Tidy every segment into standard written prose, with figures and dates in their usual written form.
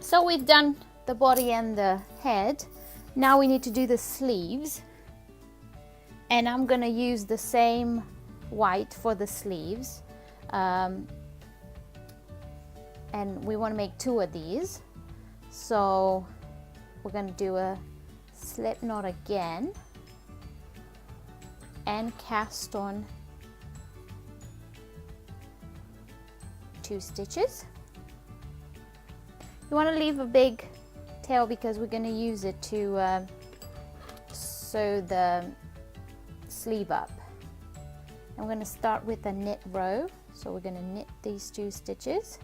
So we've done the body and the head. Now we need to do the sleeves, and I'm gonna use the same white for the sleeves, and we want to make 2 of these. So we're going to do a slip knot again and cast on 2 stitches. You want to leave a big tail because we're going to use it to sew the sleeve up. I'm going to start with a knit row, so we're going to knit these 2 stitches.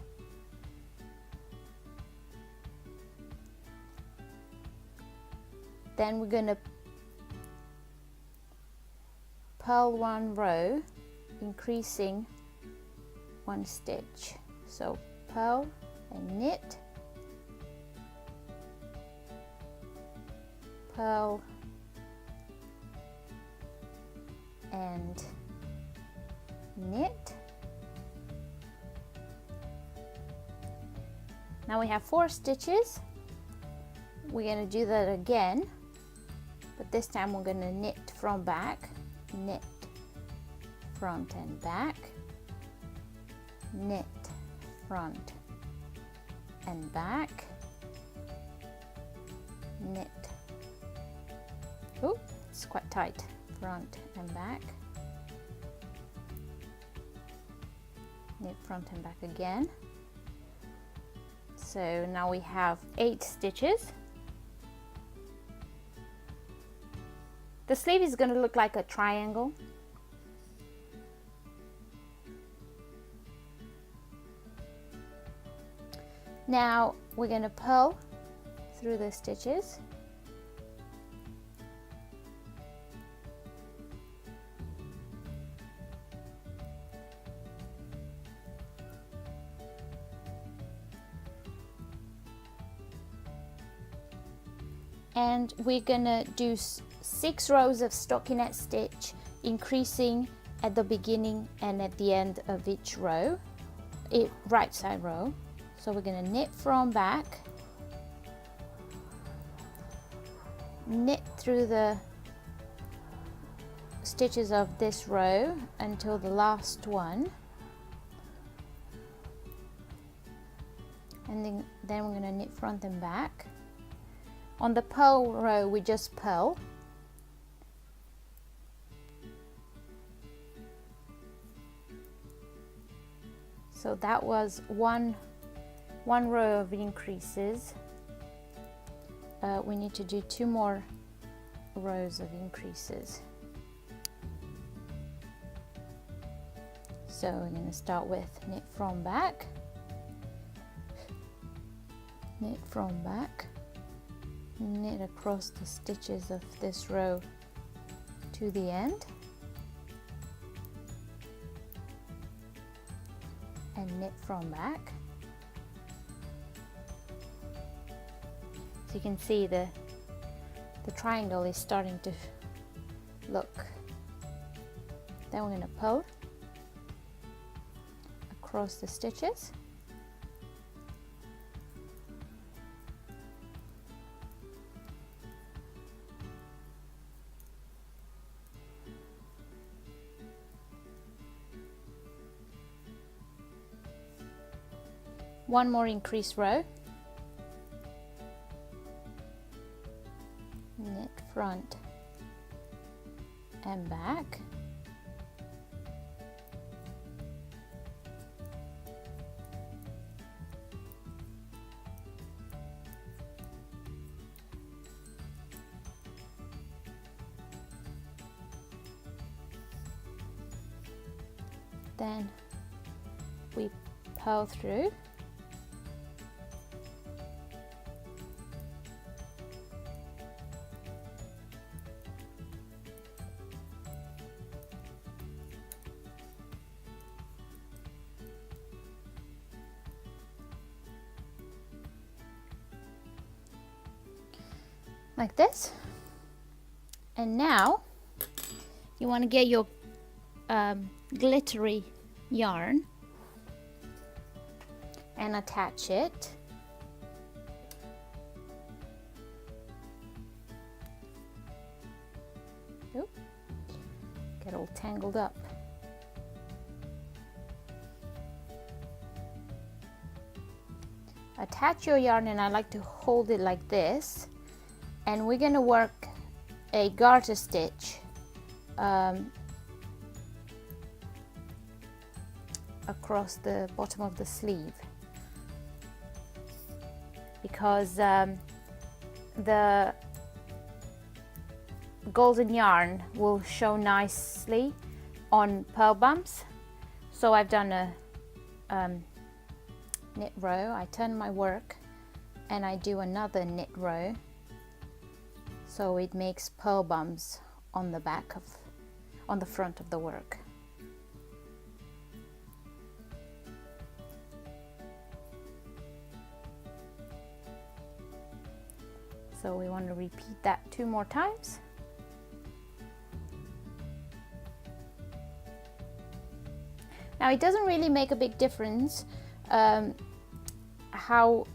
Then we're going to purl 1 row, increasing 1 stitch. So purl and knit, purl and knit. Now we have 4 stitches. We're going to do that again, but this time we're going to knit from back, knit front and back, knit front and back, knit, oh, it's quite tight, front and back, knit front and back again. So now we have 8 stitches. The sleeve is going to look like a triangle. Now we're going to purl through the stitches. And we're going to do 6 rows of stockinette stitch, increasing at the beginning and at the end of each row, right side row. So we're going to knit from back, knit through the stitches of this row until the last one, and then we're going to knit front and back. On the purl row we just purl, so that was one row of increases. We need to do 2 more rows of increases. So we're going to start with knit from back, knit from back, knit across the stitches of this row to the end, and knit from back. So you can see the triangle is starting to look. Then we're going to pull across the stitches. One more increase row, knit front and back, then we purl through, like this. And now you want to get your glittery yarn and attach it get all tangled up. Attach your yarn, and I like to hold it like this, and we're going to work a garter stitch across the bottom of the sleeve, because the golden yarn will show nicely on pearl bumps. So I've done a knit row, I turn my work and I do another knit row, so it makes pearl bumps on the front of the work. So we want to repeat that 2 more times. Now it doesn't really make a big difference how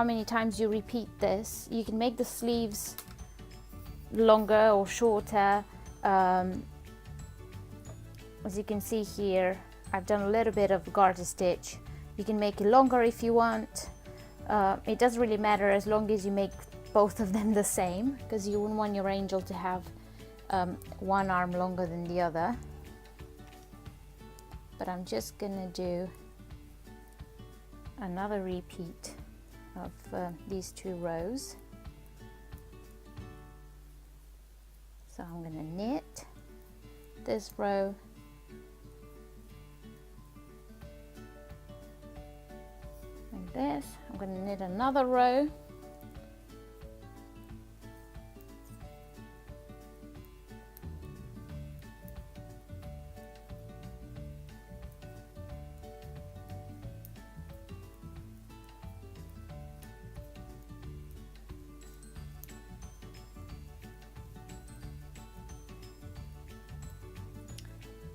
many times you repeat this. You can make the sleeves longer or shorter. As you can see here, I've done a little bit of garter stitch. You can make it longer if you want. It doesn't really matter as long as you make both of them the same, because you wouldn't want your angel to have one arm longer than the other. But I'm just gonna do another repeat of these 2 rows. So I'm gonna knit this row, like this. I'm gonna knit another row,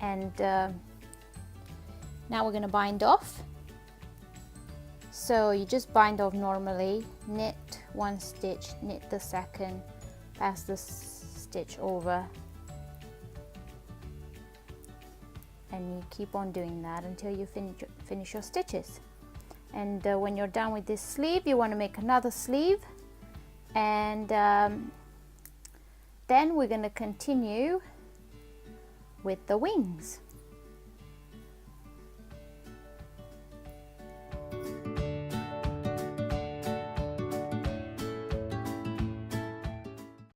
and now we're going to bind off. So you just bind off normally, knit 1 stitch, knit the second, pass the stitch over, and you keep on doing that until you finish your stitches. And when you're done with this sleeve, you want to make another sleeve, and then we're going to continue with the wings.